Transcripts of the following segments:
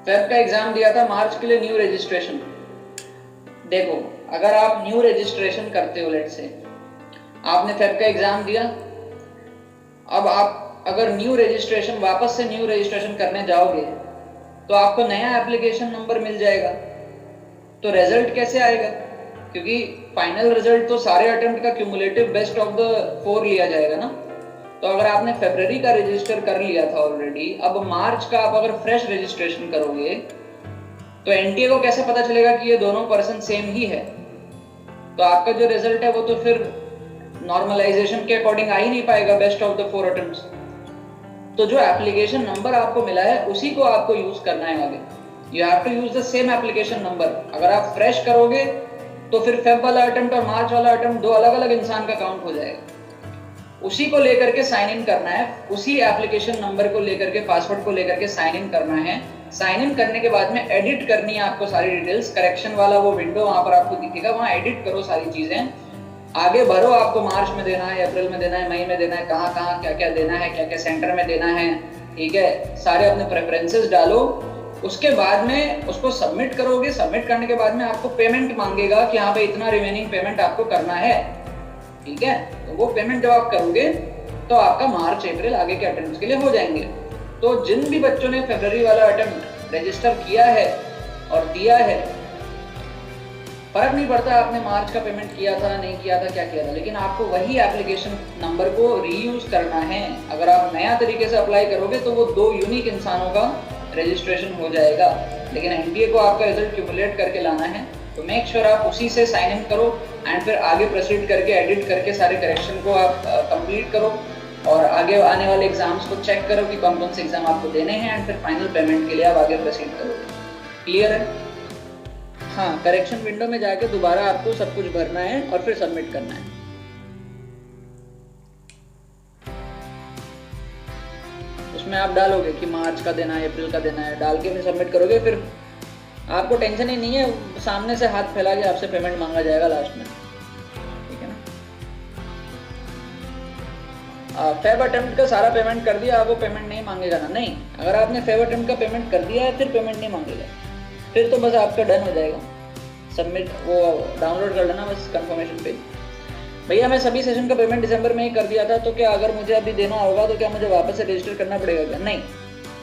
Feb का exam दिया था, मार्च के लिए न्यू रजिस्ट्रेशन। देखो, अगर आप न्यू रजिस्ट्रेशन करते हो, लेट से आपने फेब का एग्जाम दिया, अब आप अगर न्यू रजिस्ट्रेशन वापस से न्यू रजिस्ट्रेशन करने जाओगे तो आपको नया एप्लीकेशन नंबर मिल जाएगा। तो रिजल्ट कैसे आएगा? क्योंकि फाइनल रिजल्ट तो सारे अटेम्प्ट का क्यूमुलेटिव बेस्ट ऑफ द 4 लिया जाएगा ना। तो अगर आपने फरवरी का रजिस्टर कर लिया था ऑलरेडी, अब मार्च का आप अगर फ्रेश रजिस्ट्रेशन करोगे तो एनटीए को कैसे पता चलेगा कि ये दोनों पर्सन सेम ही है? तो आपका जो रिजल्ट है वो तो फिर नॉर्मलाइजेशन के अकॉर्डिंग आ ही नहीं पाएगा बेस्ट ऑफ द 4 अटेम्प्ट्स। तो जो एप्लीकेशन नंबर आपको मिला है उसी को आपको यूज करना है आगे। You have to use the same application number. अगर आप फ्रेश करोगे तो फिर फेब वाला अटेम्प्ट और मार्च वाला अटेम्प्ट दो अलग अलग इंसान का काउंट हो जाएगा। उसी को लेकर के साइन इन करना है, उसी एप्लीकेशन नंबर को लेकर के, पासवर्ड को लेकर के साइन इन करना है। साइन इन करने के बाद में एडिट करनी है आपको सारी डिटेल्स। करेक्शन वाला वो विंडो वहां पर आपको दिखेगा, वहां एडिट करो सारी चीजें, आगे भरो। आपको मार्च में देना है, अप्रैल में देना है, मई में देना है, कहाँ कहाँ क्या क्या देना है, क्या क्या सेंटर में देना है, ठीक है। सारे अपने प्रेफरेंसेस डालो, उसके बाद में उसको सबमिट करोगे। सबमिट करने के बाद में आपको पेमेंट मांगेगा कि हाँ भाई इतना रिमेनिंग पेमेंट आपको करना है, ठीक है। तो वो पेमेंट जब आप करोगे तो आपका मार्च अप्रैल आगे के अटेम्प्ट्स के लिए हो जाएंगे। तो जिन भी बच्चों ने फरवरी वाला अटेम्प्ट रजिस्टर किया है और दिया है, फर्क नहीं पड़ता आपने मार्च का पेमेंट किया था नहीं किया था क्या किया था, लेकिन आपको वही एप्लीकेशन नंबर को रीयूज करना है। अगर आप नया तरीके से अप्लाई करोगे तो वो 2 यूनिक इंसानों का रजिस्ट्रेशन हो जाएगा, लेकिन एनटीए को आपका रिजल्ट क्यूमुलेट करके लाना है। तो मेक श्योर आप उसी से साइन इन करो एंड फिर आगे प्रोसीड करके एडिट करके सारे करेक्शन को आप कंप्लीट करो और आगे आने वाले एग्जाम्स को चेक करो कि कौन कौन से एग्जाम आपको देने हैं एंड फिर फाइनल पेमेंट के लिए आप आगे प्रोसीड करो। क्लियर है? हाँ, करेक्शन विंडो में जाके दोबारा आपको सब कुछ भरना है और फिर सबमिट करना है। उसमें आप डालोगे कि मार्च का देना है, अप्रैल का देना है, डाल के फिर सबमिट करोगे। फिर आपको टेंशन ही नहीं है, सामने से हाथ फैला के आपसे पेमेंट मांगा जाएगा लास्ट में, ठीक है ना। फेब अटेम्प्ट का सारा पेमेंट कर दिया, वो पेमेंट नहीं मांगेगा ना? नहीं, अगर आपने फेब अटेम्प्ट का पेमेंट कर दिया है फिर पेमेंट नहीं मांगेगा, फिर तो बस आपका डन हो जाएगा। सबमिट वो डाउनलोड कर लेना बस कंफर्मेशन पेज। भैया मैं सभी सेशन का पेमेंट दिसंबर में ही कर दिया था, तो क्या अगर मुझे अभी देना होगा तो क्या मुझे वापस से रजिस्टर करना पड़ेगा क्या? नहीं,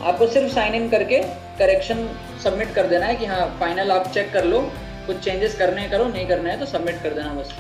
आपको सिर्फ साइन इन करके करेक्शन सबमिट कर देना है कि हाँ फाइनल आप चेक कर लो, कुछ चेंजेस करने करो, नहीं करना है तो सबमिट कर देना बस।